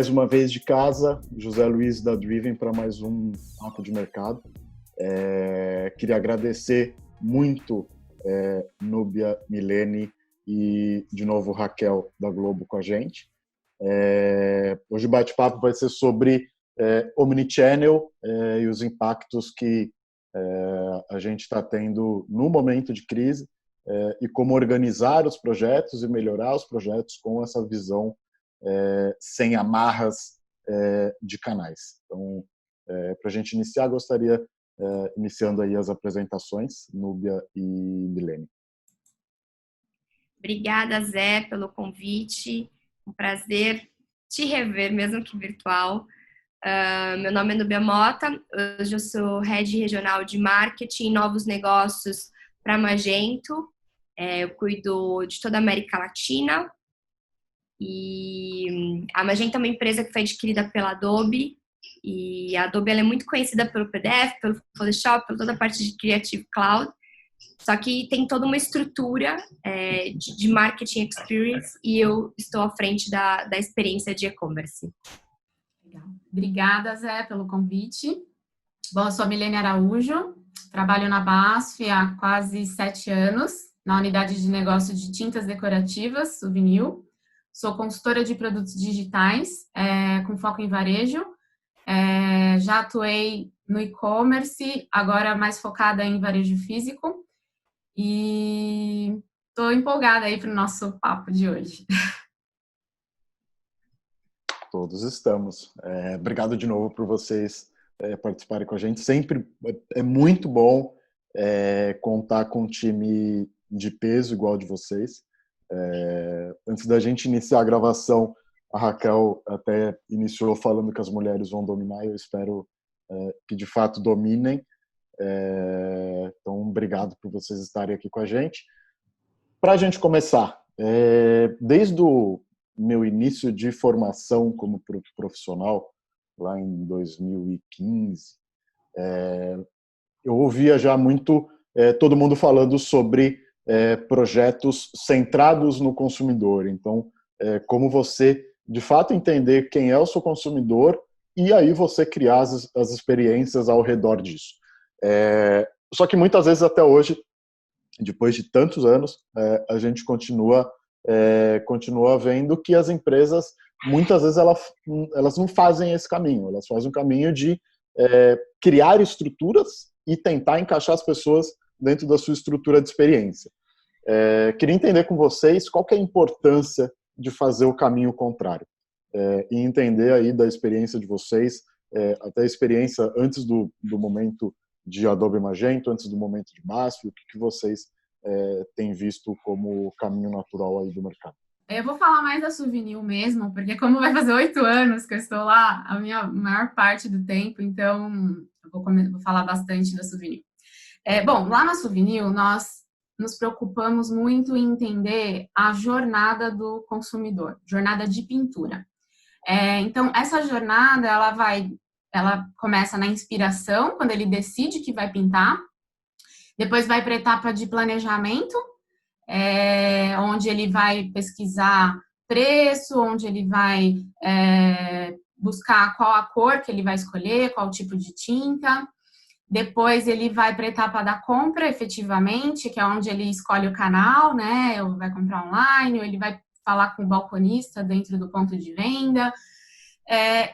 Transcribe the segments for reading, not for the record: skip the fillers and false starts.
mais uma vez de casa, José Luiz da Driven para mais um Papo de Mercado. Queria agradecer muito Núbia, Milene e, de novo, Raquel da Globo com a gente. Hoje o bate-papo vai ser sobre Omnichannel e os impactos que a gente está tendo no momento de crise e como organizar os projetos e melhorar os projetos com essa visão sem amarras de canais. Então, para a gente iniciar, gostaria, iniciando aí as apresentações, Núbia e Milene. Obrigada, Zé, pelo convite. Um prazer te rever, mesmo que virtual. Meu nome é Núbia Mota, hoje eu sou Head Regional de Marketing e Novos Negócios para Magento. Eu cuido de toda a América Latina. E a Magento é uma empresa que foi adquirida pela Adobe. E a Adobe ela é muito conhecida pelo PDF, pelo Photoshop, por toda a parte de Creative Cloud. Só que tem toda uma estrutura de marketing experience e eu estou à frente da experiência de e-commerce. Obrigada, Zé, pelo convite. Bom, eu sou a Milene Araújo, trabalho na BASF há quase 7 anos, na unidade de negócio de tintas decorativas, Souvenir. Sou consultora de produtos digitais, com foco em varejo. Já atuei no e-commerce, agora mais focada em varejo físico. E estou empolgada aí para o nosso papo de hoje. Todos estamos. Obrigado de novo por vocês participarem com a gente. Sempre é muito bom contar com um time de peso igual de vocês. Antes da gente iniciar a gravação, a Raquel até iniciou falando que as mulheres vão dominar, e eu espero que de fato dominem. Então, obrigado por vocês estarem aqui com a gente. Para a gente começar, desde o meu início de formação como profissional, lá em 2015, eu ouvia já muito todo mundo falando sobre projetos centrados no consumidor. Então, como você, de fato, entender quem é o seu consumidor e aí você criar as experiências ao redor disso. Só que muitas vezes até hoje, depois de tantos anos, a gente continua vendo que as empresas, muitas vezes, elas não fazem esse caminho. Elas fazem um caminho de criar estruturas e tentar encaixar as pessoas dentro da sua estrutura de experiência. Queria entender com vocês qual que é a importância de fazer o caminho contrário. E entender aí da experiência de vocês, até a experiência antes do momento de Adobe Magento, antes do momento de BASF, o que vocês têm visto como caminho natural aí do mercado? Eu vou falar mais da Souvenir mesmo, porque como vai fazer 8 anos que eu estou lá, a minha maior parte do tempo, então eu vou falar bastante da Souvenir. Bom, lá na Souvenir, nós nos preocupamos muito em entender a jornada do consumidor, jornada de pintura. Então, essa jornada, ela começa na inspiração, quando ele decide que vai pintar, depois vai para a etapa de planejamento, onde ele vai pesquisar preço, onde ele vai buscar qual a cor que ele vai escolher, qual o tipo de tinta. Depois ele vai para a etapa da compra, efetivamente, que é onde ele escolhe o canal, né? Ou vai comprar online, ou ele vai falar com o balconista dentro do ponto de venda.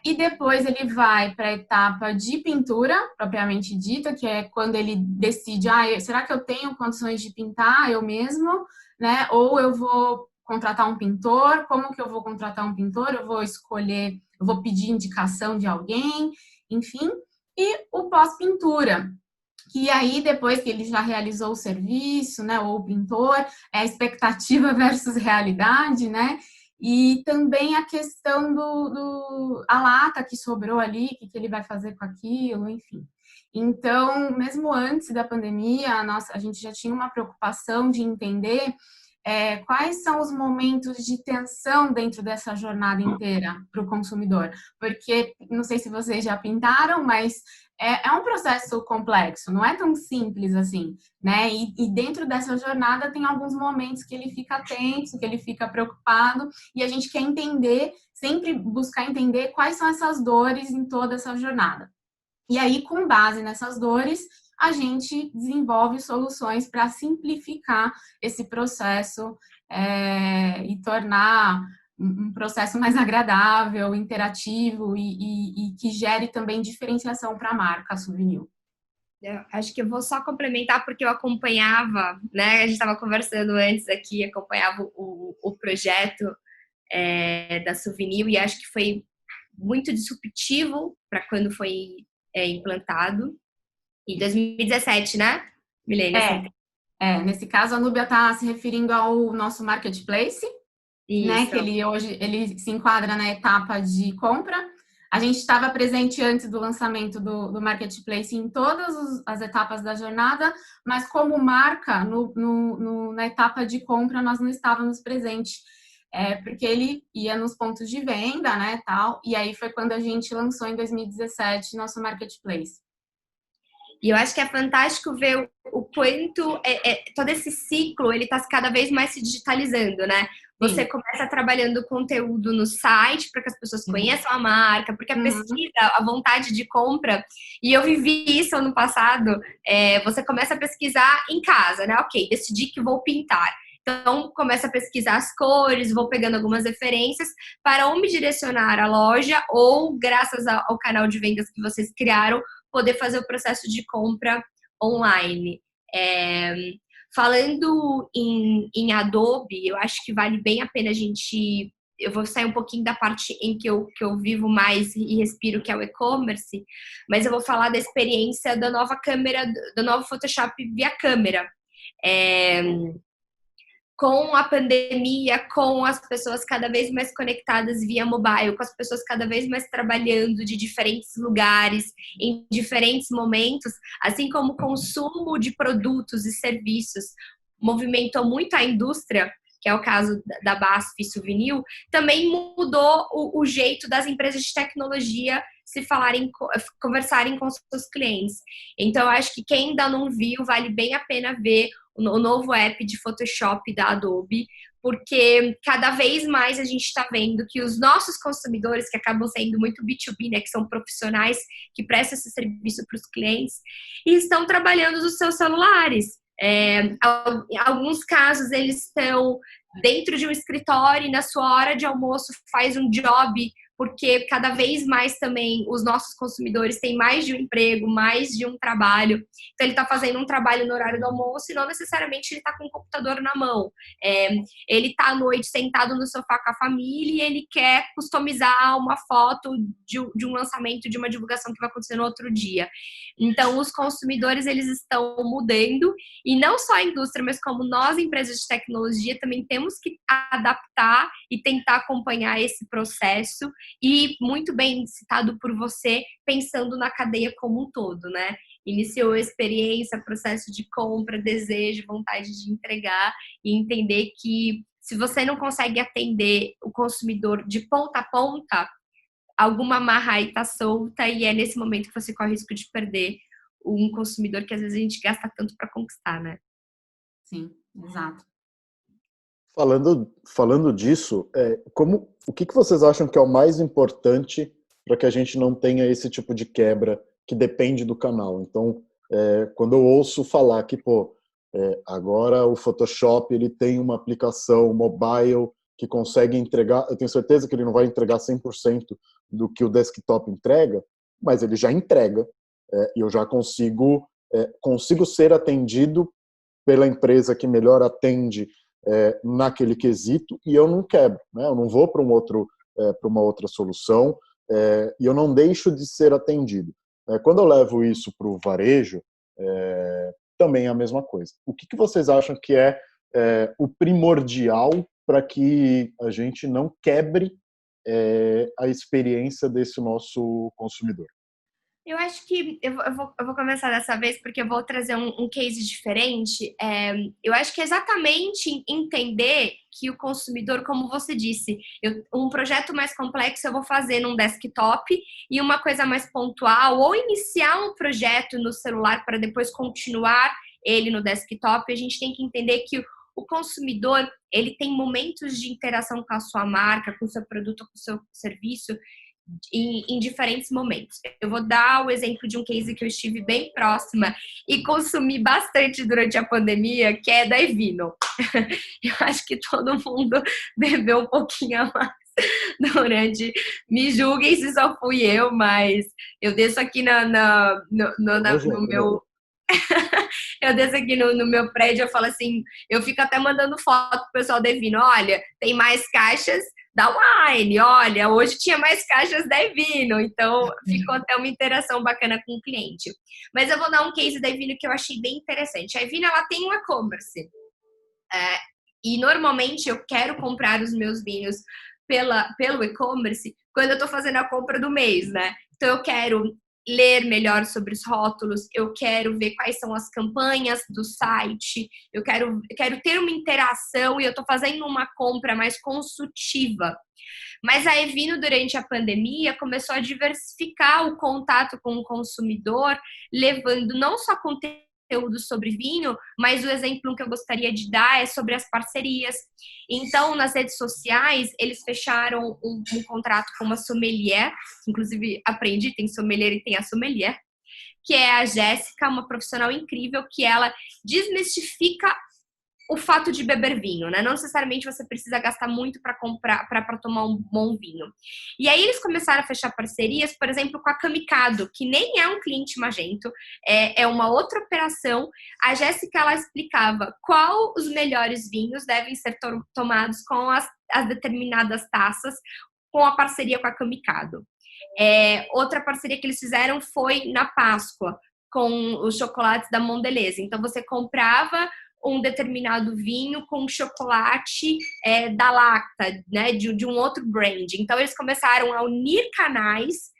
E depois ele vai para a etapa de pintura, propriamente dita, que é quando ele decide, será que eu tenho condições de pintar eu mesmo, né? Ou eu vou contratar um pintor? Como que eu vou contratar um pintor? Eu vou escolher, eu vou pedir indicação de alguém, enfim. E o pós-pintura, que aí depois que ele já realizou o serviço, né, ou o pintor, é a expectativa versus realidade, né? E também a questão a lata que sobrou ali, o que ele vai fazer com aquilo, enfim. Então, mesmo antes da pandemia, a gente já tinha uma preocupação de entender quais são os momentos de tensão dentro dessa jornada inteira para o consumidor. Porque, não sei se vocês já pintaram, mas é um processo complexo, não é tão simples assim, né? E dentro dessa jornada tem alguns momentos que ele fica tenso, que ele fica preocupado, e a gente quer entender, sempre buscar entender quais são essas dores em toda essa jornada. E aí, com base nessas dores, a gente desenvolve soluções para simplificar esse processo e tornar um processo mais agradável, interativo e que gere também diferenciação para a marca Souvenir. Eu acho que eu vou só complementar porque eu acompanhava, né? A gente estava conversando antes aqui, acompanhava o projeto da Souvenir e acho que foi muito disruptivo para quando foi implantado. Em 2017, né, Milene? Nesse caso, a Núbia está se referindo ao nosso marketplace, né? Que ele hoje ele se enquadra na etapa de compra. A gente estava presente antes do lançamento do marketplace em todas as etapas da jornada, mas como marca, na etapa de compra, nós não estávamos presentes. Porque ele ia nos pontos de venda, né, tal, e aí foi quando a gente lançou em 2017 nosso marketplace. E eu acho que é fantástico ver o quanto todo esse ciclo ele está cada vez mais se digitalizando, né? Você começa trabalhando conteúdo no site para que as pessoas conheçam a marca, porque a pesquisa, a vontade de compra, e eu vivi isso ano passado, você começa a pesquisar em casa, né? Ok, decidi que vou pintar. Então, começa a pesquisar as cores, vou pegando algumas referências para ou me direcionar à loja ou, graças ao canal de vendas que vocês criaram, poder fazer o processo de compra online. Falando em Adobe, eu acho que vale bem a pena a gente... Eu vou sair um pouquinho da parte em que eu vivo mais e respiro, que é o e-commerce, mas eu vou falar da experiência da nova câmera, do novo Photoshop via câmera. Com a pandemia, com as pessoas cada vez mais conectadas via mobile, com as pessoas cada vez mais trabalhando de diferentes lugares, em diferentes momentos, assim como o consumo de produtos e serviços movimentou muito a indústria, que é o caso da BASF e Souvenir, também mudou o jeito das empresas de tecnologia conversarem com seus clientes. Então, eu acho que quem ainda não viu, vale bem a pena ver o novo app de Photoshop da Adobe, porque cada vez mais a gente está vendo que os nossos consumidores, que acabam sendo muito B2B, né, que são profissionais que prestam esse serviço para os clientes, estão trabalhando nos seus celulares. Em alguns casos, eles estão dentro de um escritório e na sua hora de almoço faz um job, porque cada vez mais também os nossos consumidores têm mais de um emprego, mais de um trabalho. Então, ele está fazendo um trabalho no horário do almoço e não necessariamente ele está com o computador na mão. Ele está à noite sentado no sofá com a família e ele quer customizar uma foto de um lançamento, de uma divulgação que vai acontecer no outro dia. Então, os consumidores, eles estão mudando e não só a indústria, mas como nós, empresas de tecnologia, também temos que adaptar e tentar acompanhar esse processo e, muito bem citado por você, pensando na cadeia como um todo, né? Iniciou a experiência, processo de compra, desejo, vontade de entregar e entender que se você não consegue atender o consumidor de ponta a ponta, alguma amarra aí tá solta e é nesse momento que você corre o risco de perder um consumidor que às vezes a gente gasta tanto para conquistar, né? Sim, exato. Falando disso, o que vocês acham que é o mais importante para que a gente não tenha esse tipo de quebra que depende do canal? Então, quando eu ouço falar que, agora o Photoshop ele tem uma aplicação mobile que consegue entregar, eu tenho certeza que ele não vai entregar 100% do que o desktop entrega, mas ele já entrega, e eu já consigo ser atendido pela empresa que melhor atende naquele quesito, e eu não quebro, né? Eu não vou para uma outra solução, e eu não deixo de ser atendido. Quando eu levo isso para o varejo, também é a mesma coisa. O que vocês acham que é o primordial para que a gente não quebre a experiência desse nosso consumidor? Eu acho que eu vou começar dessa vez porque eu vou trazer um case diferente. Eu acho que é exatamente entender que o consumidor, como você disse, um projeto mais complexo eu vou fazer num desktop e uma coisa mais pontual, ou iniciar um projeto no celular para depois continuar ele no desktop. A gente tem que entender que o consumidor, ele tem momentos de interação com a sua marca, com o seu produto, com o seu serviço, em diferentes momentos. Eu vou dar o exemplo de um case que eu estive bem próxima e consumi bastante durante a pandemia, que é da Evino. Eu acho que todo mundo bebeu um pouquinho a mais durante. Me julguem se só fui eu, mas eu desço aqui no meu. Eu desço aqui no meu prédio, eu falo assim, eu fico até mandando foto pro pessoal da Evino, olha, tem mais caixas da Wine, olha, hoje tinha mais caixas da Evino, então ficou até uma interação bacana com o cliente. Mas eu vou dar um case da Evino que eu achei bem interessante. A Evino, ela tem um e-commerce, e normalmente eu quero comprar os meus vinhos pelo e-commerce quando eu tô fazendo a compra do mês, né? Então eu quero ler melhor sobre os rótulos, eu quero ver quais são as campanhas do site, eu quero ter uma interação e eu tô fazendo uma compra mais consultiva. Mas a Evino, durante a pandemia, começou a diversificar o contato com o consumidor, levando não só conteúdo sobre vinho, mas o exemplo que eu gostaria de dar é sobre as parcerias. Então, nas redes sociais, eles fecharam um contrato com uma sommelier, inclusive aprendi, tem sommelier e tem a sommelier, que é a Jéssica, uma profissional incrível, que ela desmistifica o fato de beber vinho, né? Não necessariamente você precisa gastar muito para comprar, para tomar um bom vinho. E aí eles começaram a fechar parcerias, por exemplo, com a Camicado, que nem é um cliente Magento, é uma outra operação. A Jéssica, ela explicava qual os melhores vinhos devem ser tomados com as determinadas taças, com a parceria com a Camicado. Outra parceria que eles fizeram foi na Páscoa, com os chocolates da Mondelez. Então, você comprava um determinado vinho com chocolate da Lacta, né, de um outro brand. Então, eles começaram a unir canais,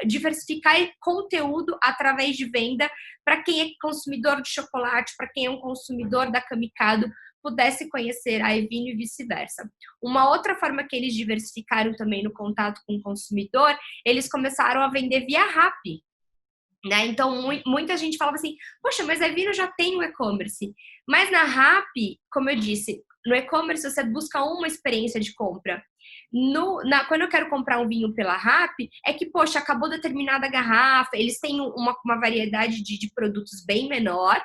diversificar conteúdo através de venda para quem é consumidor de chocolate, para quem é um consumidor da Camicado, pudesse conhecer a Evino e vice-versa. Uma outra forma que eles diversificaram também no contato com o consumidor, eles começaram a vender via Rappi. Né? Então, muita gente falava assim, poxa, mas a Evino já tem o e-commerce. Mas na Rappi, como eu disse, no e-commerce você busca uma experiência de compra. Quando eu quero comprar um vinho pela Rappi, é que, poxa, acabou determinada garrafa, eles têm uma variedade de produtos bem menor,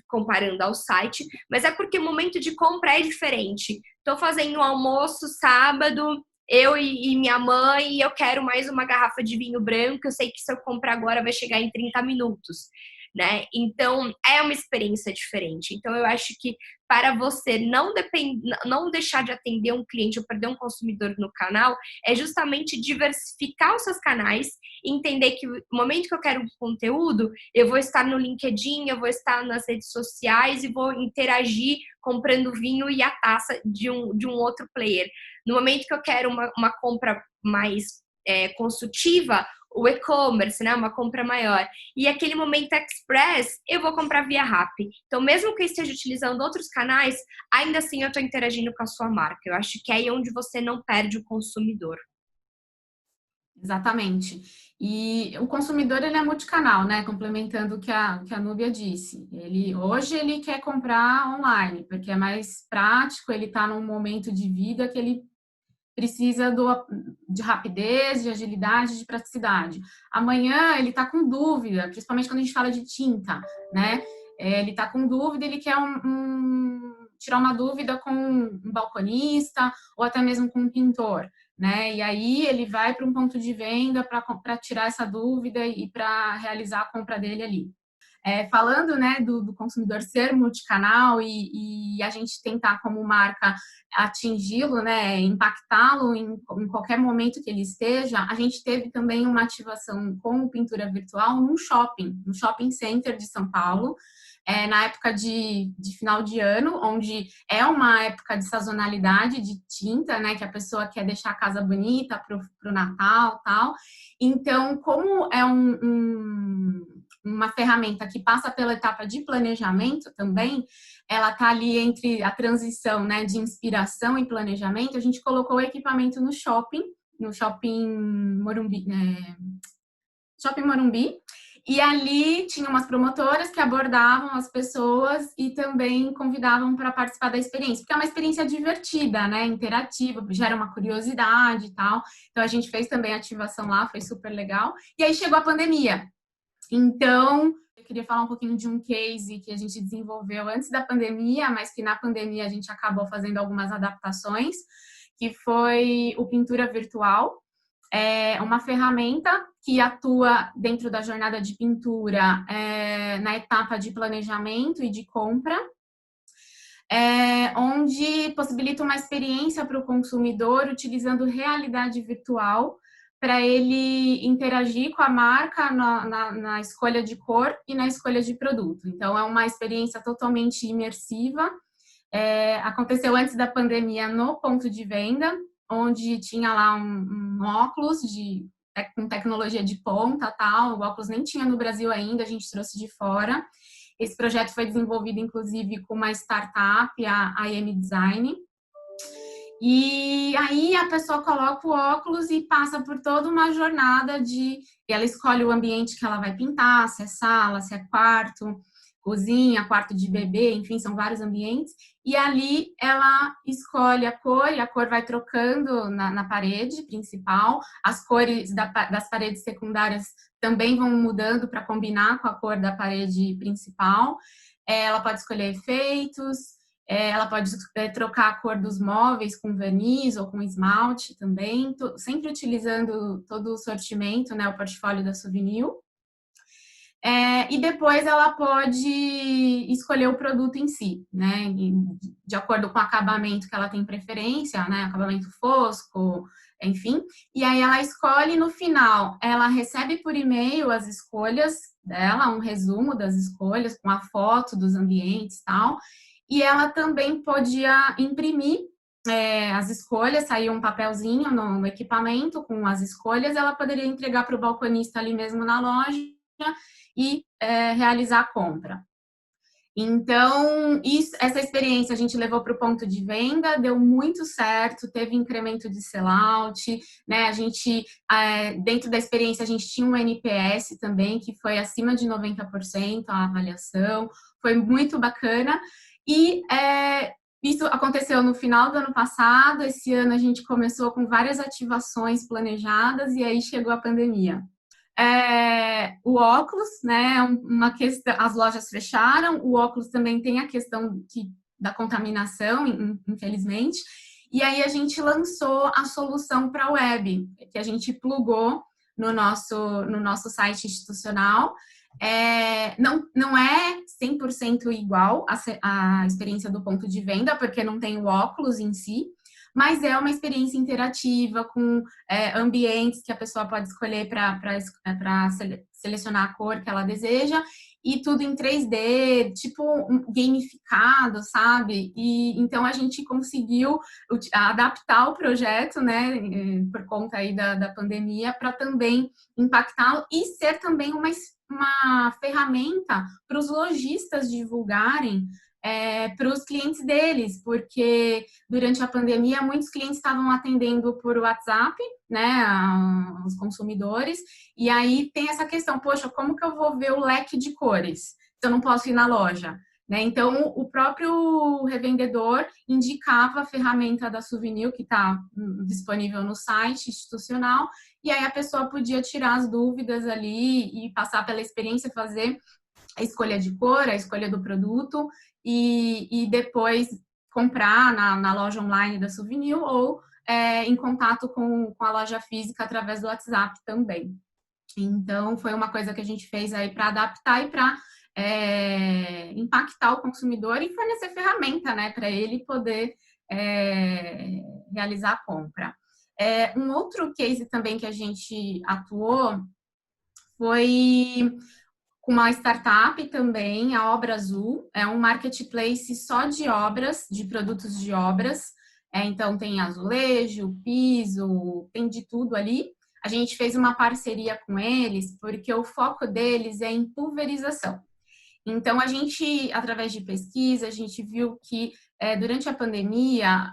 comparando ao site, mas é porque o momento de compra é diferente. Estou fazendo um almoço sábado, eu e minha mãe, e eu quero mais uma garrafa de vinho branco, eu sei que se eu comprar agora vai chegar em 30 minutos, né? Então, é uma experiência diferente. Então, eu acho que para você não deixar de atender um cliente ou perder um consumidor no canal, é justamente diversificar os seus canais, entender que no momento que eu quero conteúdo, eu vou estar no LinkedIn, eu vou estar nas redes sociais e vou interagir comprando vinho e a taça de um outro player. No momento que eu quero uma compra mais consultiva, o e-commerce, né, uma compra maior. E aquele momento express, eu vou comprar via Rappi. Então, mesmo que eu esteja utilizando outros canais, ainda assim eu estou interagindo com a sua marca. Eu acho que é aí onde você não perde o consumidor. Exatamente. E o consumidor, ele é multicanal, né? Complementando o que a Núbia disse. Hoje ele quer comprar online, porque é mais prático, ele está num momento de vida que ele precisa de rapidez, de agilidade, de praticidade. Amanhã ele está com dúvida, principalmente quando a gente fala de tinta, né? Ele está com dúvida, ele quer tirar uma dúvida com um balconista ou até mesmo com um pintor, né? E aí ele vai para um ponto de venda para tirar essa dúvida e para realizar a compra dele ali. Falando, né, do consumidor ser multicanal e a gente tentar, como marca, atingi-lo, né, impactá-lo em qualquer momento que ele esteja, a gente teve também uma ativação com pintura virtual no shopping center de São Paulo, na época de final de ano, onde é uma época de sazonalidade de tinta, né, que a pessoa quer deixar a casa bonita para o Natal, tal. Então, como é uma ferramenta que passa pela etapa de planejamento também, ela está ali entre a transição, né, de inspiração e planejamento, a gente colocou o equipamento no shopping Morumbi, Shopping Morumbi, e ali tinha umas promotoras que abordavam as pessoas e também convidavam para participar da experiência, porque é uma experiência divertida, né, interativa, gera uma curiosidade e tal. Então a gente fez também ativação lá, foi super legal. E aí chegou a pandemia. Então, eu queria falar um pouquinho de um case que a gente desenvolveu antes da pandemia, mas que na pandemia a gente acabou fazendo algumas adaptações, que foi o Pintura Virtual. É uma ferramenta que atua dentro da jornada de pintura na etapa de planejamento e de compra, onde possibilita uma experiência para o consumidor utilizando realidade virtual para ele interagir com a marca na escolha de cor e na escolha de produto. Então, é uma experiência totalmente imersiva. Aconteceu antes da pandemia no ponto de venda, onde tinha lá um óculos com tecnologia de ponta, tal. O óculos nem tinha no Brasil ainda, a gente trouxe de fora. Esse projeto foi desenvolvido, inclusive, com uma startup, a IM Design. E aí a pessoa coloca o óculos e passa por toda uma jornada ela escolhe o ambiente que ela vai pintar, se é sala, se é quarto, cozinha, quarto de bebê, enfim, são vários ambientes. E ali ela escolhe a cor e a cor vai trocando na parede principal. As cores das paredes secundárias também vão mudando para combinar com a cor da parede principal. Ela pode escolher efeitos. Ela pode trocar a cor dos móveis com verniz ou com esmalte também, sempre utilizando todo o sortimento, né, o portfólio da Souvenir. E depois ela pode escolher o produto em si, né, de acordo com o acabamento que ela tem preferência, né, acabamento fosco, enfim. E aí ela escolhe, no final, ela recebe por e-mail as escolhas dela, um resumo das escolhas com a foto dos ambientes e tal. E ela também podia imprimir as escolhas, saía um papelzinho no equipamento com as escolhas, ela poderia entregar para o balconista ali mesmo na loja e realizar a compra. Então, essa experiência a gente levou para o ponto de venda, deu muito certo, teve incremento de sellout, né? A gente, dentro da experiência, a gente tinha um NPS também, que foi acima de 90% a avaliação, foi muito bacana. E isso aconteceu no final do ano passado. Esse ano a gente começou com várias ativações planejadas e aí chegou a pandemia. O óculos, né, uma questão, as lojas fecharam, o óculos também tem a questão da contaminação, infelizmente, e aí a gente lançou a solução para a web, que a gente plugou no nosso site institucional. Não é 100% igual a experiência do ponto de venda, porque não tem o óculos em si, mas é uma experiência interativa com ambientes que a pessoa pode escolher para selecionar a cor que ela deseja, e tudo em 3D, tipo gamificado, sabe? E então a gente conseguiu adaptar o projeto, né, por conta aí da pandemia, para também impactá-lo e ser também uma ferramenta para os lojistas divulgarem para os clientes deles, porque durante a pandemia muitos clientes estavam atendendo por WhatsApp, né, os consumidores, e aí tem essa questão, poxa, como que eu vou ver o leque de cores se eu não posso ir na loja? Né? Então, o próprio revendedor indicava a ferramenta da Souvenir, que está disponível no site institucional, e aí a pessoa podia tirar as dúvidas ali e passar pela experiência, fazer a escolha de cor, a escolha do produto, e depois comprar na loja online da Souvenir ou em contato com a loja física através do WhatsApp também. Então, foi uma coisa que a gente fez aí para adaptar e para impactar o consumidor e fornecer ferramenta, né, para ele poder realizar a compra. Um outro case também que a gente atuou foi com uma startup também, a Obra Azul, é um marketplace só de obras, de produtos de obras. Então tem azulejo, piso, tem de tudo ali. A gente fez uma parceria com eles porque o foco deles é em pulverização. Então, a gente, através de pesquisa, a gente viu que durante a pandemia,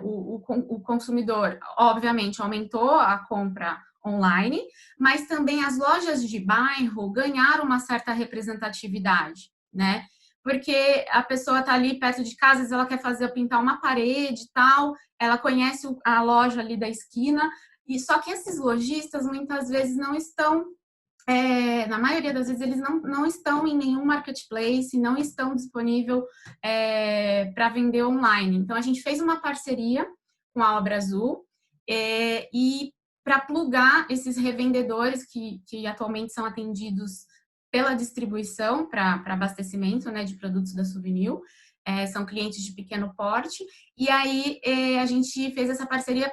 o consumidor, obviamente, aumentou a compra online, mas também as lojas de bairro ganharam uma certa representatividade, né? Porque a pessoa está ali perto de casa, às vezes ela quer pintar uma parede e tal, ela conhece a loja ali da esquina, e só que esses lojistas muitas vezes não estão na maioria das vezes eles não estão em nenhum marketplace, não estão disponível para vender online. Então a gente fez uma parceria com a Obra Azul e para plugar esses revendedores que atualmente são atendidos pela distribuição para abastecimento, né, de produtos da Souvenir, são clientes de pequeno porte, e aí a gente fez essa parceria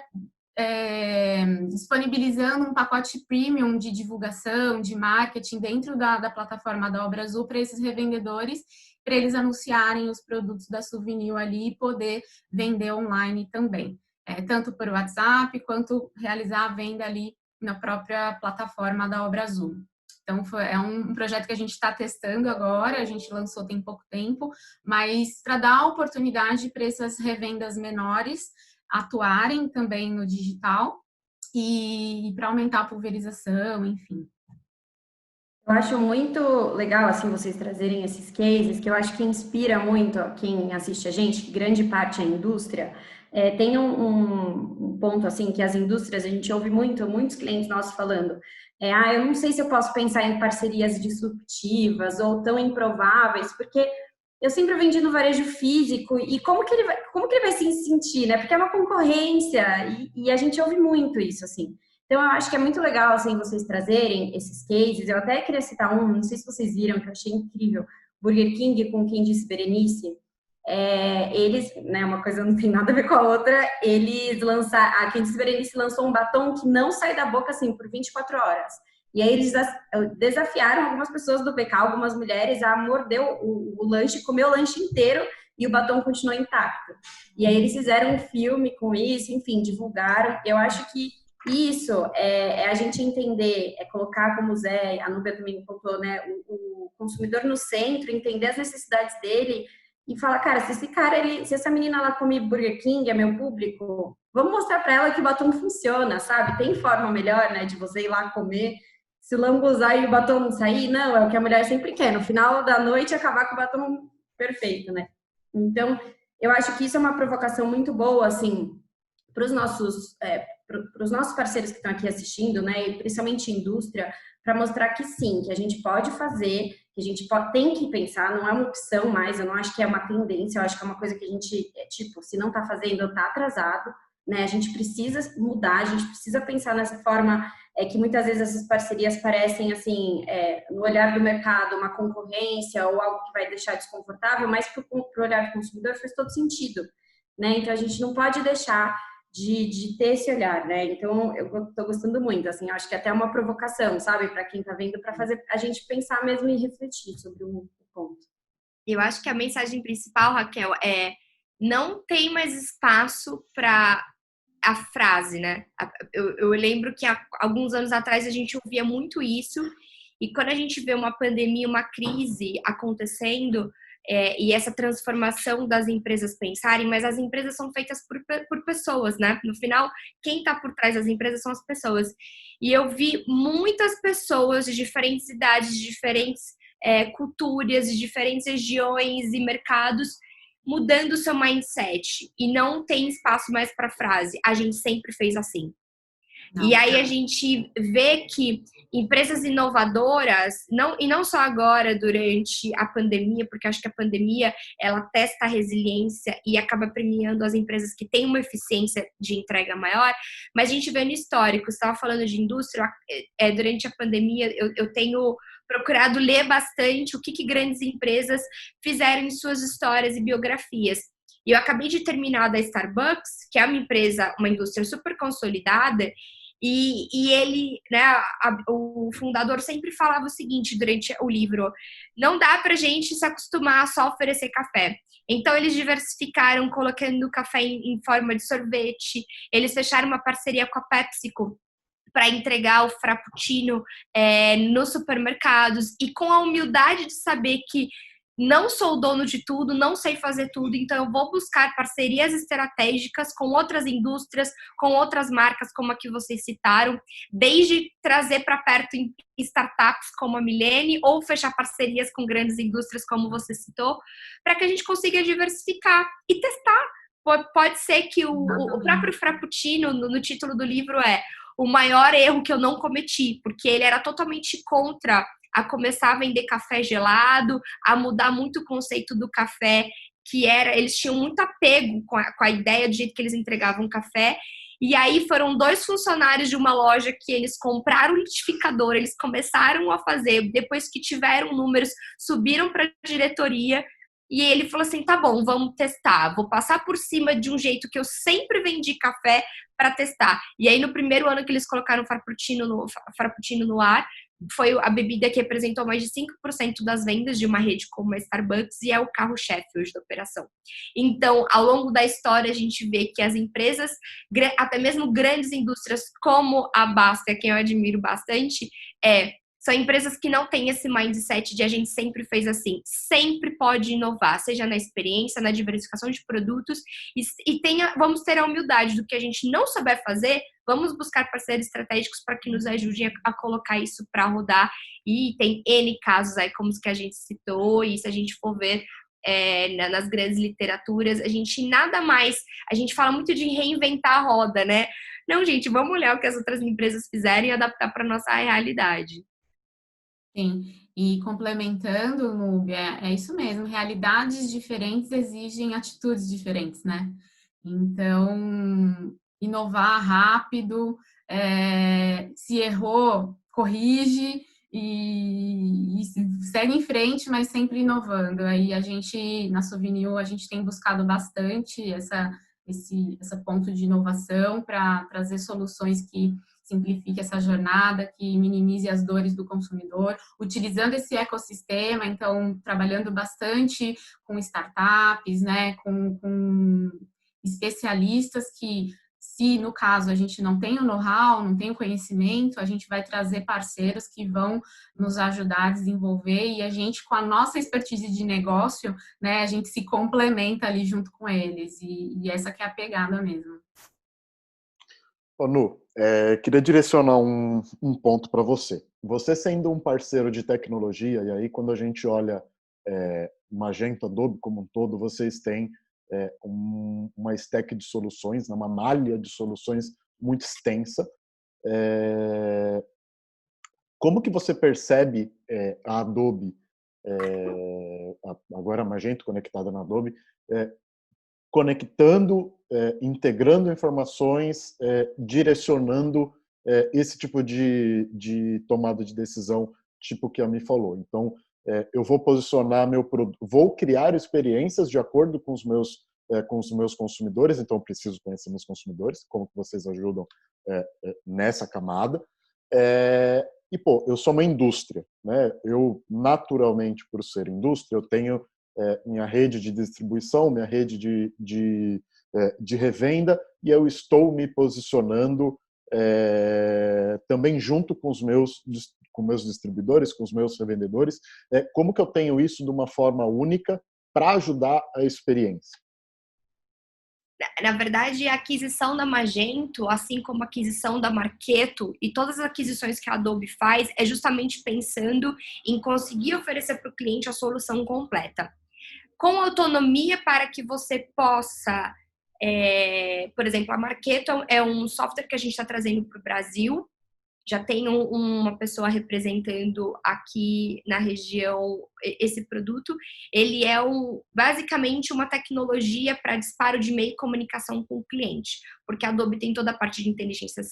disponibilizando um pacote premium de divulgação, de marketing dentro da plataforma da Obra Azul para esses revendedores, para eles anunciarem os produtos da Souvenir ali e poder vender online também, tanto por WhatsApp quanto realizar a venda ali na própria plataforma da Obra Azul. Então, é um projeto que a gente está testando agora, a gente lançou tem pouco tempo, mas para dar oportunidade para essas revendas menores atuarem também no digital e para aumentar a pulverização, enfim. Eu acho muito legal, assim, vocês trazerem esses cases, que eu acho que inspira muito quem assiste a gente, que grande parte é a indústria. Tem um ponto, assim, que as indústrias, a gente ouve muitos clientes nossos falando, eu não sei se eu posso pensar em parcerias disruptivas ou tão improváveis, porque eu sempre vendi no varejo físico e como que ele vai se sentir, né? Porque é uma concorrência e a gente ouve muito isso, assim. Então, eu acho que é muito legal, assim, vocês trazerem esses cases. Eu até queria citar não sei se vocês viram, que eu achei incrível. Burger King, com Quem Disse Berenice. Eles, né, uma coisa não tem nada a ver com a outra, a Quem Disse Berenice lançou um batom que não sai da boca, assim, por 24 horas. E aí eles desafiaram algumas pessoas do PK, algumas mulheres, a morder o lanche, comer o lanche inteiro e o batom continuou intacto. E aí eles fizeram um filme com isso, enfim, divulgaram. Eu acho que isso é a gente entender, colocar, como o Zé, a Núbia também contou, né, o consumidor no centro, entender as necessidades dele e falar, cara, se essa menina lá come Burger King, é meu público, vamos mostrar para ela que o batom funciona, sabe? Tem forma melhor, né, de você ir lá comer, se lambuzar e o batom não sair, não, é o que a mulher sempre quer, no final da noite acabar com o batom perfeito, né? Então, eu acho que isso é uma provocação muito boa, assim, para os nossos parceiros que estão aqui assistindo, né, e principalmente indústria, para mostrar que sim, que a gente pode fazer, que a gente tem que pensar, não é uma opção mais, eu não acho que é uma tendência, eu acho que é uma coisa que a gente, se não está fazendo, está atrasado, né, a gente precisa mudar, a gente precisa pensar nessa forma, que muitas vezes essas parcerias parecem, assim, no olhar do mercado, uma concorrência ou algo que vai deixar desconfortável, mas para o olhar do consumidor faz todo sentido, né, então a gente não pode deixar de ter esse olhar, né? Então, eu estou gostando muito, assim, eu acho que até é uma provocação, sabe, para quem está vendo, para fazer a gente pensar mesmo e refletir sobre o ponto. Eu acho que a mensagem principal, Raquel, não tem mais espaço para a frase, né? Eu lembro que há alguns anos atrás a gente ouvia muito isso, e quando a gente vê uma pandemia, uma crise acontecendo, e essa transformação das empresas pensarem, mas as empresas são feitas por pessoas, né? No final, quem está por trás das empresas são as pessoas. E eu vi muitas pessoas de diferentes idades, de diferentes culturas, de diferentes regiões e mercados mudando o seu mindset. E não tem espaço mais para frase. A gente sempre fez assim. E aí a gente vê que empresas inovadoras, não só agora durante a pandemia, porque acho que a pandemia ela testa a resiliência e acaba premiando as empresas que têm uma eficiência de entrega maior, mas a gente vê no histórico, você estava falando de indústria, durante a pandemia eu tenho procurado ler bastante o que grandes empresas fizeram em suas histórias e biografias. E eu acabei de terminar da Starbucks, que é uma empresa, uma indústria super consolidada, e ele, né, o fundador sempre falava o seguinte durante o livro: não dá pra gente se acostumar a só oferecer café. Então, eles diversificaram, colocando café em forma de sorvete, eles fecharam uma parceria com a PepsiCo para entregar o frappuccino nos supermercados, e com a humildade de saber que não sou o dono de tudo, não sei fazer tudo, então eu vou buscar parcerias estratégicas com outras indústrias, com outras marcas, como a que vocês citaram, desde trazer para perto em startups como a Milene, ou fechar parcerias com grandes indústrias, como você citou, para que a gente consiga diversificar e testar. Pode ser que o próprio frappuccino, no título do livro, é o maior erro que eu não cometi, porque ele era totalmente contra a começar a vender café gelado, a mudar muito o conceito do café, que era, eles tinham muito apego com a ideia do jeito que eles entregavam café. E aí foram 2 funcionários de uma loja que eles compraram o liquidificador, eles começaram a fazer, depois que tiveram números, subiram para a diretoria, e ele falou assim: tá bom, vamos testar, vou passar por cima de um jeito que eu sempre vendi café para testar. E aí no primeiro ano que eles colocaram o frappuccino no ar, foi a bebida que representou mais de 5% das vendas de uma rede como a Starbucks, e é o carro-chefe hoje da operação. Então, ao longo da história, a gente vê que as empresas, até mesmo grandes indústrias como a Basta, que eu admiro bastante, são empresas que não têm esse mindset de a gente sempre fez assim, sempre pode inovar, seja na experiência, na diversificação de produtos, vamos ter a humildade do que a gente não souber fazer, vamos buscar parceiros estratégicos para que nos ajudem a colocar isso para rodar. E tem N casos aí, como os que a gente citou, e se a gente for ver nas grandes literaturas, a gente fala muito de reinventar a roda, né? Não, gente, vamos olhar o que as outras empresas fizeram e adaptar para a nossa realidade. Sim, e complementando, Núbia, é isso mesmo, realidades diferentes exigem atitudes diferentes, né? Então, inovar rápido, se errou, corrige e segue em frente, mas sempre inovando. Aí a gente, na Souvenir, a gente tem buscado bastante esse ponto de inovação para trazer soluções que simplifique essa jornada, que minimize as dores do consumidor, utilizando esse ecossistema, então, trabalhando bastante com startups, né, com especialistas que, se no caso a gente não tem o know-how, não tem o conhecimento, a gente vai trazer parceiros que vão nos ajudar a desenvolver, e a gente, com a nossa expertise de negócio, né, a gente se complementa ali junto com eles, e essa que é a pegada mesmo. Ô, Nu, queria direcionar um ponto para você. Você sendo um parceiro de tecnologia, e aí quando a gente olha Magento, Adobe como um todo, vocês têm uma stack de soluções, uma malha de soluções muito extensa. Como que você percebe a Adobe, agora a Magento conectada na Adobe, conectando, integrando informações, direcionando esse tipo de tomada de decisão, tipo que a Mi falou. Então, eu vou posicionar meu produto, vou criar experiências de acordo com os meus consumidores, então eu preciso conhecer meus consumidores, como que vocês ajudam nessa camada. E, eu sou uma indústria, né? Eu, naturalmente, por ser indústria, eu tenho minha rede de distribuição, minha rede de revenda, e eu estou me posicionando também junto com meus distribuidores, com os meus revendedores. Como que eu tenho isso de uma forma única para ajudar a experiência? Na verdade, a aquisição da Magento, assim como a aquisição da Marketo e todas as aquisições que a Adobe faz, é justamente pensando em conseguir oferecer para o cliente a solução completa, com autonomia para que você possa Por exemplo, a Marketo é um software que a gente está trazendo para o Brasil. Já tem uma pessoa representando aqui na região esse produto. Ele é basicamente uma tecnologia para disparo de e-mail e comunicação com o cliente, porque a Adobe tem toda a parte de inteligência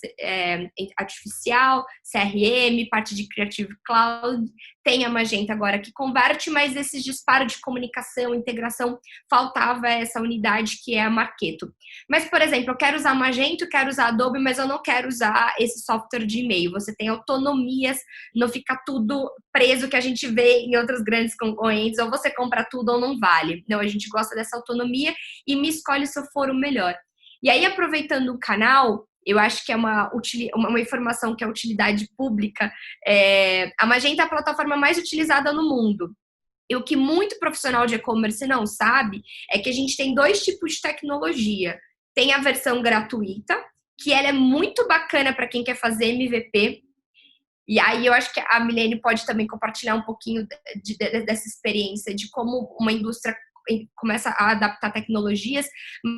artificial, CRM, parte de Creative Cloud, tem a Magento agora que converte, mas esse disparo de comunicação, integração, faltava essa unidade que é a Marketo. Mas, por exemplo, eu quero usar Magento, quero usar Adobe, mas eu não quero usar esse software de e-mail. Você tem autonomias, não fica tudo preso que a gente vê em outros grandes concorrentes, ou você compra tudo ou não vale. Não, a gente gosta dessa autonomia e me escolhe se eu for o melhor. E aí, aproveitando o canal, eu acho que é uma informação que é utilidade pública. A Magento é a plataforma mais utilizada no mundo. E o que muito profissional de e-commerce não sabe é que a gente tem 2 tipos de tecnologia. Tem a versão gratuita, que ela é muito bacana para quem quer fazer MVP. E aí eu acho que a Milene pode também compartilhar um pouquinho dessa experiência, de como uma indústria começa a adaptar tecnologias,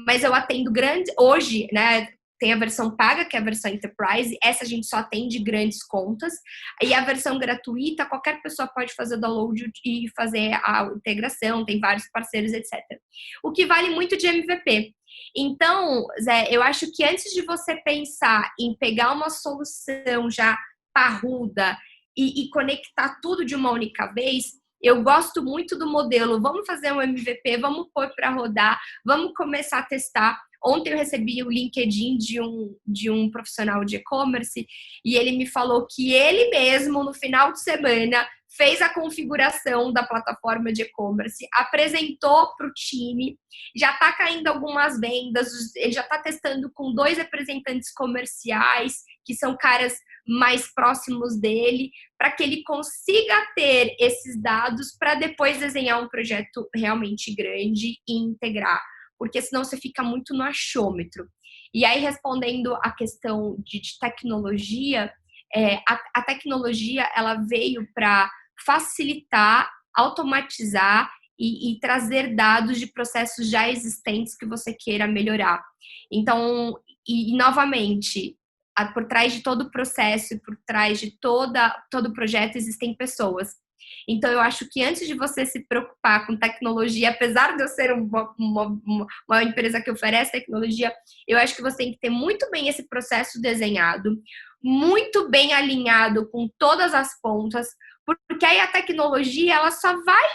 mas eu atendo hoje, né? Tem a versão paga, que é a versão Enterprise, essa a gente só atende grandes contas, e a versão gratuita, qualquer pessoa pode fazer o download e fazer a integração, tem vários parceiros, etc. O que vale muito de MVP. Então, Zé, eu acho que antes de você pensar em pegar uma solução já parruda e conectar tudo de uma única vez, eu gosto muito do modelo. Vamos fazer um MVP, vamos pôr para rodar, vamos começar a testar. Ontem eu recebi o LinkedIn de um profissional de e-commerce e ele me falou que ele mesmo, no final de semana, fez a configuração da plataforma de e-commerce, apresentou para o time, já está caindo algumas vendas, ele já está testando com 2 representantes comerciais, que são caras mais próximos dele, para que ele consiga ter esses dados para depois desenhar um projeto realmente grande e integrar, porque senão você fica muito no achômetro. E aí, respondendo a questão de tecnologia, a tecnologia ela veio para facilitar, automatizar e trazer dados de processos já existentes que você queira melhorar. Então, novamente, por trás de todo o processo, por trás de todo o projeto, existem pessoas. Então, eu acho que antes de você se preocupar com tecnologia, apesar de eu ser uma empresa que oferece tecnologia, eu acho que você tem que ter muito bem esse processo desenhado, muito bem alinhado com todas as pontas, porque aí a tecnologia, ela só vai,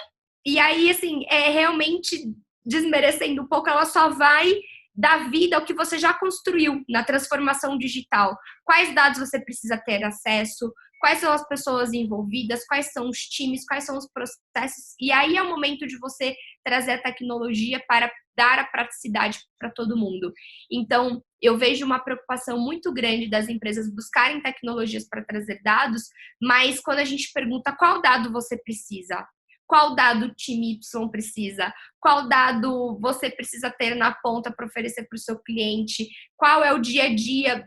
e aí, assim, realmente desmerecendo um pouco, ela só vai dar vida ao que você já construiu na transformação digital. Quais dados você precisa ter acesso, quais são as pessoas envolvidas, quais são os times, quais são os processos. E aí é o momento de você trazer a tecnologia para dar a praticidade para todo mundo. Então, eu vejo uma preocupação muito grande das empresas buscarem tecnologias para trazer dados, mas quando a gente pergunta qual dado você precisa, qual dado o time Y precisa, qual dado você precisa ter na ponta para oferecer para o seu cliente, qual é o dia a dia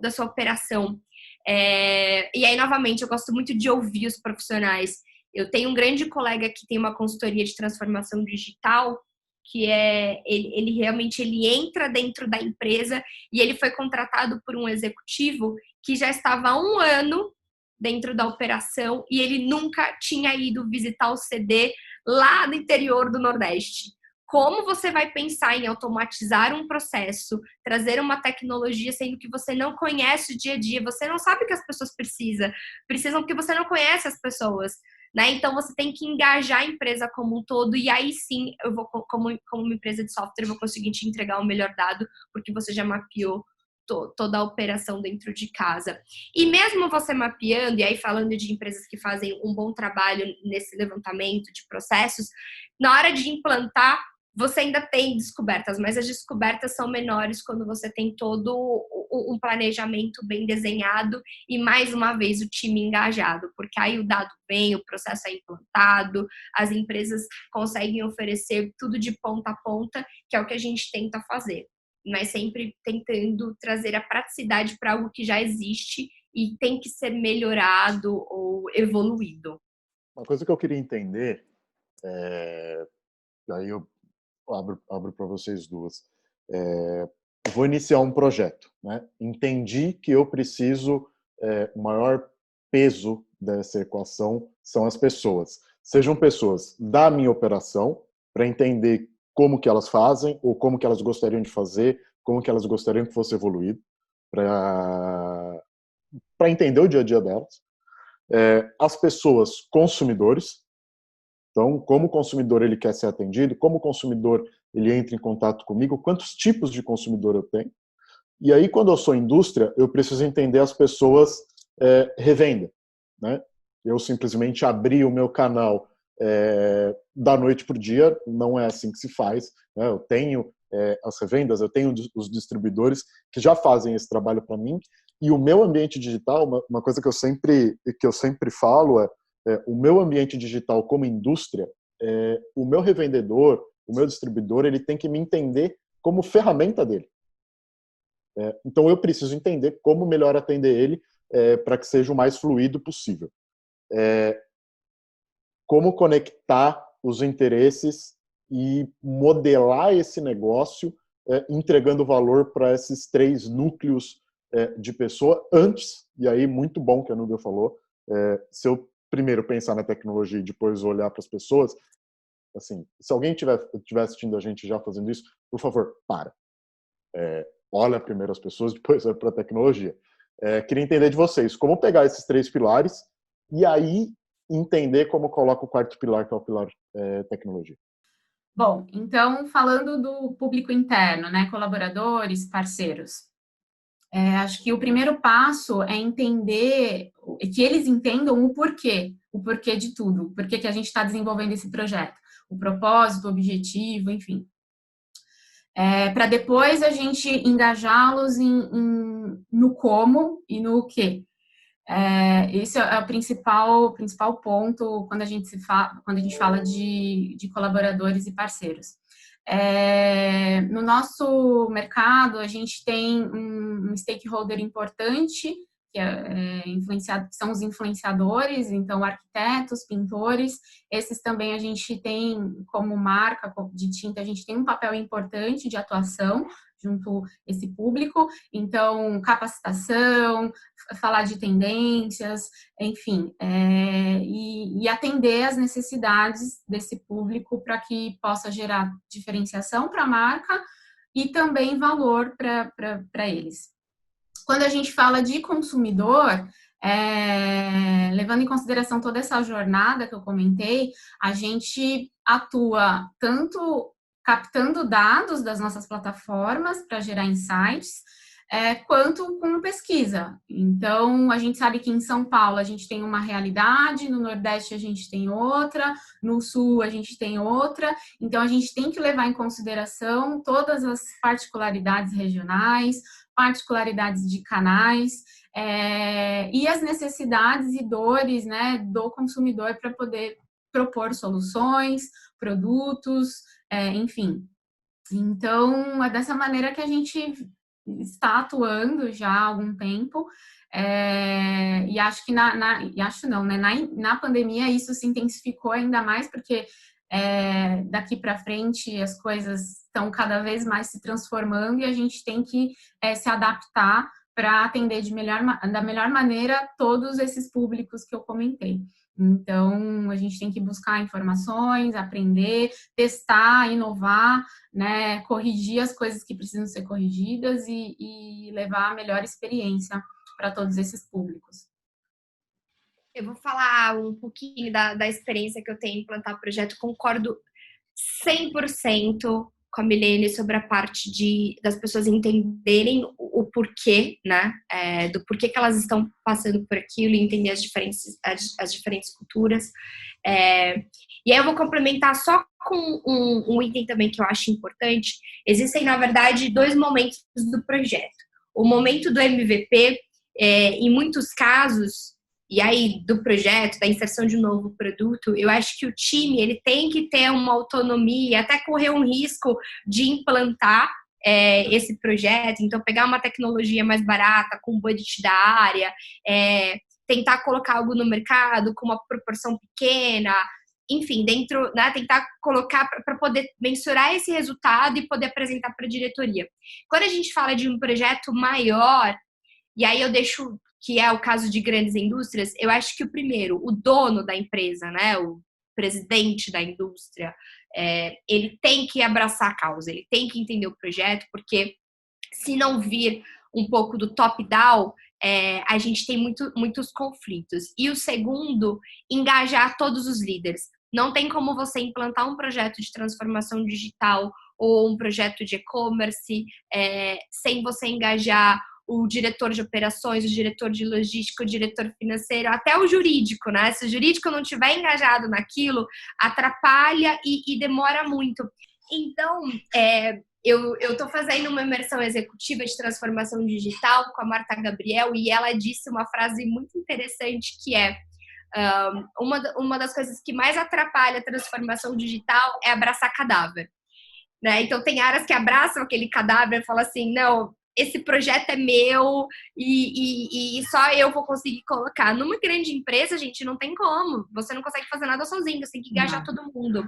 da sua operação. E aí, novamente, eu gosto muito de ouvir os profissionais. Eu tenho um grande colega que tem uma consultoria de transformação digital, que ele realmente entra dentro da empresa e ele foi contratado por um executivo que já estava há 1 ano dentro da operação e ele nunca tinha ido visitar o CD lá no interior do Nordeste. Como você vai pensar em automatizar um processo, trazer uma tecnologia, sendo que você não conhece o dia a dia, você não sabe o que as pessoas precisam porque você não conhece as pessoas, né? Então, você tem que engajar a empresa como um todo e aí sim, eu vou, como uma empresa de software, eu vou conseguir te entregar o melhor dado, porque você já mapeou toda a operação dentro de casa. E mesmo você mapeando, e aí falando de empresas que fazem um bom trabalho nesse levantamento de processos, na hora de implantar, você ainda tem descobertas, mas as descobertas são menores quando você tem todo um planejamento bem desenhado e, mais uma vez, o time engajado, porque aí o dado vem, o processo é implantado, as empresas conseguem oferecer tudo de ponta a ponta, que é o que a gente tenta fazer, mas sempre tentando trazer a praticidade para algo que já existe e tem que ser melhorado ou evoluído. Uma coisa que eu queria entender, aí eu abro para vocês duas. Vou iniciar um projeto, né? Entendi que eu preciso, o maior peso dessa equação são as pessoas. Sejam pessoas da minha operação, para entender como que elas fazem, ou como que elas gostariam de fazer, como que elas gostariam que fosse evoluído, para entender o dia a dia delas. As pessoas consumidores, então, como o consumidor ele quer ser atendido, como o consumidor ele entra em contato comigo, quantos tipos de consumidor eu tenho. E aí, quando eu sou indústria, eu preciso entender as pessoas revenda, né? Eu simplesmente abri o meu canal da noite para o dia, não é assim que se faz, né? Eu tenho as revendas, eu tenho os distribuidores que já fazem esse trabalho para mim, e o meu ambiente digital, uma coisa que eu sempre falo o meu ambiente digital como indústria, o meu revendedor, o meu distribuidor, ele tem que me entender como ferramenta dele. Então eu preciso entender como melhor atender ele para que seja o mais fluido possível. Como conectar os interesses e modelar esse negócio entregando valor para esses 3 núcleos de pessoa antes, e aí muito bom que a Núbia falou, se eu primeiro pensar na tecnologia e depois olhar para as pessoas, assim, se alguém estiver assistindo a gente já fazendo isso, por favor, para. Olha primeiro as pessoas, depois vai para a tecnologia. Queria entender de vocês, como pegar esses 3 pilares e aí entender como coloca o 4º pilar, que é o pilar tecnologia. Bom, então, falando do público interno, né, colaboradores, parceiros, acho que o primeiro passo é entender, que eles entendam o porquê de tudo, o porquê que a gente está desenvolvendo esse projeto, o propósito, o objetivo, enfim. Para depois a gente engajá-los no como e no quê. Esse é o principal ponto quando a gente fala de colaboradores e parceiros. No nosso mercado, a gente tem um stakeholder importante, que são os influenciadores, então arquitetos, pintores, esses também a gente tem como marca de tinta, a gente tem um papel importante de atuação junto a esse público, então capacitação, falar de tendências, enfim, e atender as necessidades desse público para que possa gerar diferenciação para a marca e também valor para eles. Quando a gente fala de consumidor, levando em consideração toda essa jornada que eu comentei, a gente atua tanto captando dados das nossas plataformas para gerar insights, quanto com pesquisa. Então, a gente sabe que em São Paulo a gente tem uma realidade, no Nordeste a gente tem outra, no Sul a gente tem outra, então a gente tem que levar em consideração todas as particularidades regionais, particularidades de canais, e as necessidades e dores, né, do consumidor para poder propor soluções, produtos, enfim. Então, é dessa maneira que a gente está atuando já há algum tempo, e acho que na pandemia isso se intensificou ainda mais, porque daqui para frente as coisas estão cada vez mais se transformando e a gente tem que se adaptar para atender da melhor maneira todos esses públicos que eu comentei. Então, a gente tem que buscar informações, aprender, testar, inovar, né, corrigir as coisas que precisam ser corrigidas e levar a melhor experiência para todos esses públicos. Eu vou falar um pouquinho da experiência que eu tenho em implantar o projeto. Concordo 100% com a Milene sobre a parte das pessoas entenderem o porquê, né? Do porquê que elas estão passando por aquilo e entender as diferentes culturas. E aí eu vou complementar só com um item também que eu acho importante. Existem, na verdade, 2 momentos do projeto. O momento do MVP, em muitos casos, e aí do projeto, da inserção de um novo produto, eu acho que o time ele tem que ter uma autonomia, até correr um risco de implantar esse projeto, então pegar uma tecnologia mais barata, com um budget da área, tentar colocar algo no mercado com uma proporção pequena, enfim, dentro, né, tentar colocar para poder mensurar esse resultado e poder apresentar para a diretoria. Quando a gente fala de um projeto maior, e aí eu deixo, que é o caso de grandes indústrias, eu acho que o primeiro, o dono da empresa, né, o presidente da indústria, ele tem que abraçar a causa, ele tem que entender o projeto, porque se não vir um pouco do top-down, a gente tem muitos conflitos. E o segundo, engajar todos os líderes. Não tem como você implantar um projeto de transformação digital ou um projeto de e-commerce sem você engajar o diretor de operações, o diretor de logística, o diretor financeiro, até o jurídico, né? Se o jurídico não estiver engajado naquilo, atrapalha e demora muito. Então, eu estou fazendo uma imersão executiva de transformação digital com a Marta Gabriel e ela disse uma frase muito interessante que uma das coisas que mais atrapalha a transformação digital é abraçar cadáver. Né? Então, tem áreas que abraçam aquele cadáver e falam assim, não, esse projeto é meu e só eu vou conseguir colocar. Numa grande empresa, gente, não tem como. Você não consegue fazer nada sozinho, você tem que engajar todo mundo.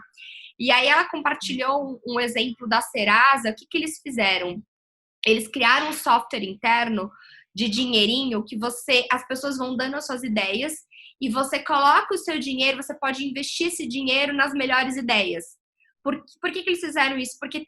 E aí ela compartilhou um exemplo da Serasa. O que eles fizeram? Eles criaram um software interno de dinheirinho que as pessoas vão dando as suas ideias e você coloca o seu dinheiro, você pode investir esse dinheiro nas melhores ideias. Por que eles fizeram isso? Porque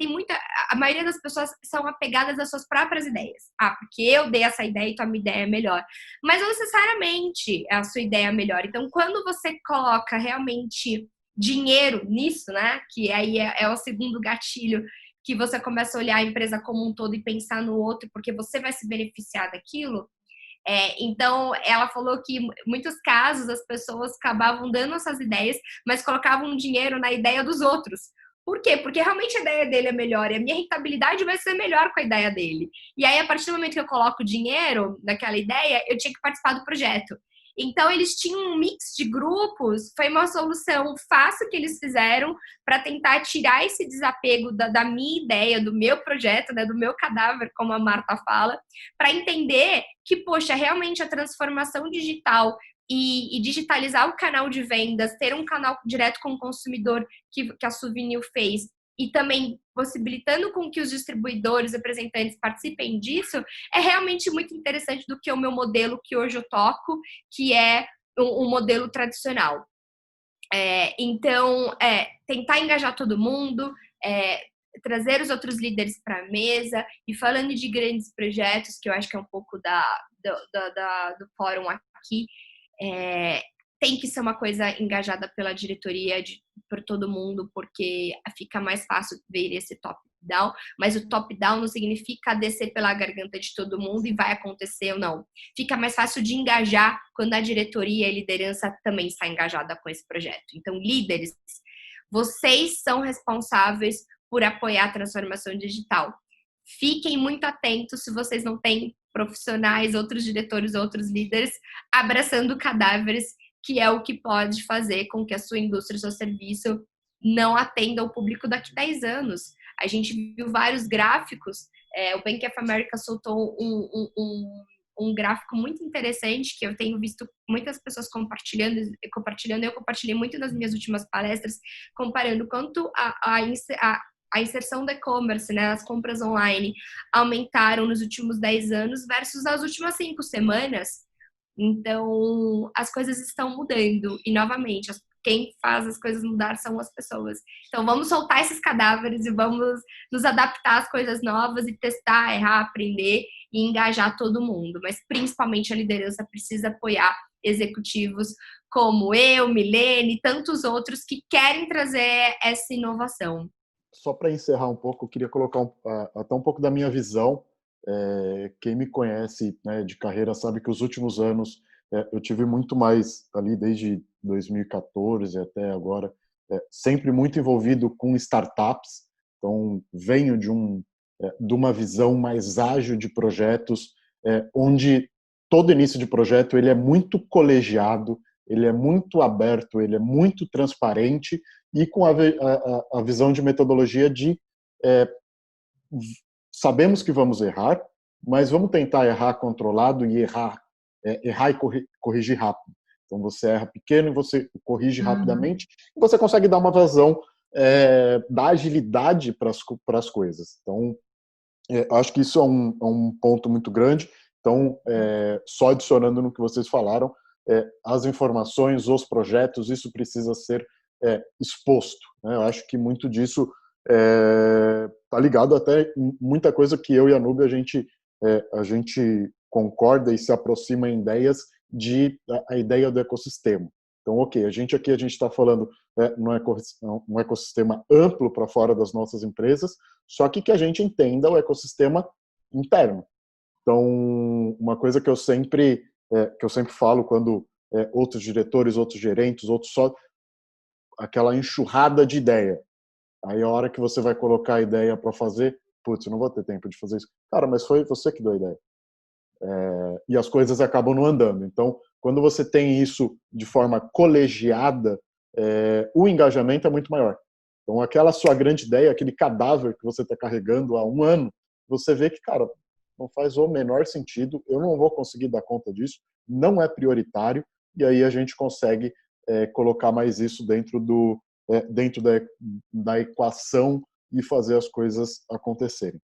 a maioria das pessoas são apegadas às suas próprias ideias. Porque eu dei essa ideia, então a minha ideia é melhor. Mas não necessariamente a sua ideia é melhor. Então, quando você coloca realmente dinheiro nisso, né? Que aí é o segundo gatilho, que você começa a olhar a empresa como um todo e pensar no outro, porque você vai se beneficiar daquilo. Então, ela falou que em muitos casos as pessoas acabavam dando essas ideias, mas colocavam dinheiro na ideia dos outros. Por quê? Porque realmente a ideia dele é melhor e a minha rentabilidade vai ser melhor com a ideia dele. E aí, a partir do momento que eu coloco dinheiro naquela ideia, eu tinha que participar do projeto. Então, eles tinham um mix de grupos, foi uma solução fácil que eles fizeram para tentar tirar esse desapego da minha ideia, do meu projeto, né, do meu cadáver, como a Marta fala, para entender que, poxa, realmente a transformação digital e digitalizar o canal de vendas, ter um canal direto com o consumidor que a Suvinil fez, e também possibilitando com que os distribuidores, representantes participem disso, é realmente muito interessante do que o meu modelo que hoje eu toco, que é um modelo tradicional. Então, tentar engajar todo mundo, trazer os outros líderes para a mesa, e falando de grandes projetos, que eu acho que é um pouco do fórum aqui, tem que ser uma coisa engajada pela diretoria, por todo mundo, porque fica mais fácil ver esse top-down, mas o top-down não significa descer pela garganta de todo mundo e vai acontecer ou não. Fica mais fácil de engajar quando a diretoria e a liderança também está engajada com esse projeto. Então, líderes, vocês são responsáveis por apoiar a transformação digital. Fiquem muito atentos se vocês não têm profissionais, outros diretores, outros líderes abraçando cadáveres, que é o que pode fazer com que a sua indústria, o seu serviço não atenda ao público daqui a 10 anos. A gente viu vários gráficos, o Bank of America soltou um gráfico muito interessante, que eu tenho visto muitas pessoas compartilhando, eu compartilhei muito nas minhas últimas palestras, comparando quanto a inserção do e-commerce, né, as compras online, aumentaram nos últimos 10 anos versus as últimas 5 semanas. Então, as coisas estão mudando. E, novamente, quem faz as coisas mudar são as pessoas. Então, vamos soltar esses cadáveres e vamos nos adaptar às coisas novas e testar, errar, aprender e engajar todo mundo. Mas, principalmente, a liderança precisa apoiar executivos como eu, Milene e tantos outros que querem trazer essa inovação. Só para encerrar um pouco, eu queria colocar até um pouco da minha visão. Quem me conhece, né, de carreira sabe que os últimos anos eu tive muito mais ali desde 2014 até agora, sempre muito envolvido com startups. Então venho de uma visão mais ágil de projetos, onde todo início de projeto ele é muito colegiado, ele é muito aberto, ele é muito transparente e com a visão de metodologia de sabemos que vamos errar, mas vamos tentar errar controlado e errar e corrigir rápido. Então você erra pequeno e você corrige rapidamente, e você consegue dar uma vazão da agilidade para as coisas. Então, acho que isso é um ponto muito grande. Então, só adicionando no que vocês falaram, as informações, os projetos, isso precisa ser exposto, né? Eu acho que muito disso está ligado até em muita coisa que eu e a Núbia a gente concorda e se aproxima em ideias a ideia do ecossistema. Então, ok, a gente está falando um ecossistema amplo para fora das nossas empresas, só que a gente entenda o ecossistema interno. Então, uma coisa que eu sempre falo quando outros diretores, outros gerentes, aquela enxurrada de ideia. Aí a hora que você vai colocar a ideia para fazer, putz, eu não vou ter tempo de fazer isso. Cara, mas foi você que deu a ideia. E as coisas acabam não andando. Então, quando você tem isso de forma colegiada, o engajamento é muito maior. Então, aquela sua grande ideia, aquele cadáver que você está carregando há um ano, você vê que, cara, não faz o menor sentido, eu não vou conseguir dar conta disso, não é prioritário, e aí a gente consegue colocar mais isso dentro da equação e fazer as coisas acontecerem.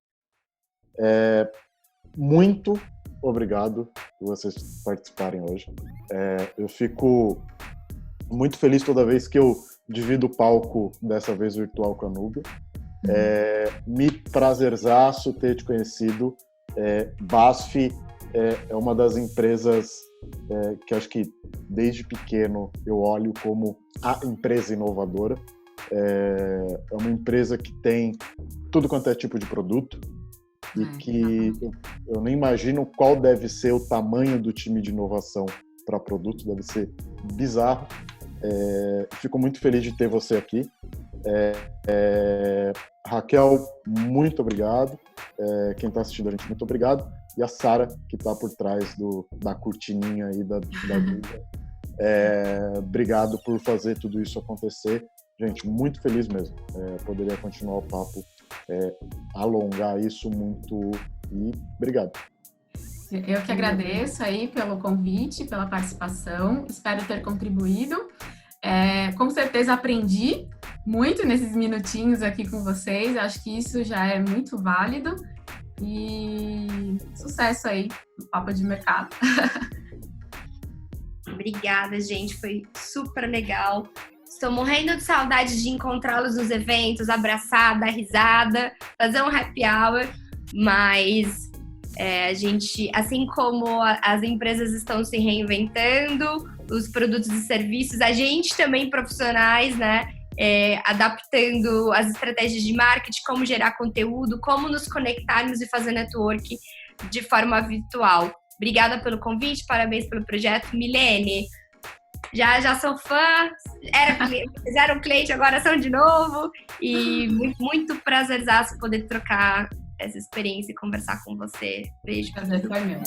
Muito obrigado por vocês participarem hoje. Eu fico muito feliz toda vez que eu divido o palco, dessa vez virtual, com a Núbia. Me prazerzaço ter te conhecido. BASF é uma das empresas que acho que desde pequeno eu olho como a empresa inovadora. É uma empresa que tem tudo quanto é tipo de produto e que eu nem imagino qual deve ser o tamanho do time de inovação para produto, deve ser bizarro. Fico muito feliz de ter você aqui. Raquel, muito obrigado. Quem está assistindo a gente, muito obrigado. E a Sara, que está por trás da cortininha aí da vida. Obrigado por fazer tudo isso acontecer. Gente, muito feliz mesmo. Poderia continuar o papo, alongar isso muito. E obrigado. Eu que agradeço aí pelo convite, pela participação. Espero ter contribuído. Com certeza aprendi muito nesses minutinhos aqui com vocês. Acho que isso já é muito válido. E sucesso aí no Papo de Mercado. Obrigada, gente. Foi super legal. Estou morrendo de saudade de encontrá-los nos eventos, abraçar, dar risada, fazer um happy hour. Mas a gente, assim como as empresas estão se reinventando, os produtos e serviços, a gente também, profissionais, né? Adaptando as estratégias de marketing, como gerar conteúdo, como nos conectarmos e fazer network de forma virtual. Obrigada pelo convite, parabéns pelo projeto. Milene, já sou fã, fizeram cliente, agora são de novo, e muito, muito prazerzaço poder trocar essa experiência e conversar com você. Beijo. Prazer foi meu.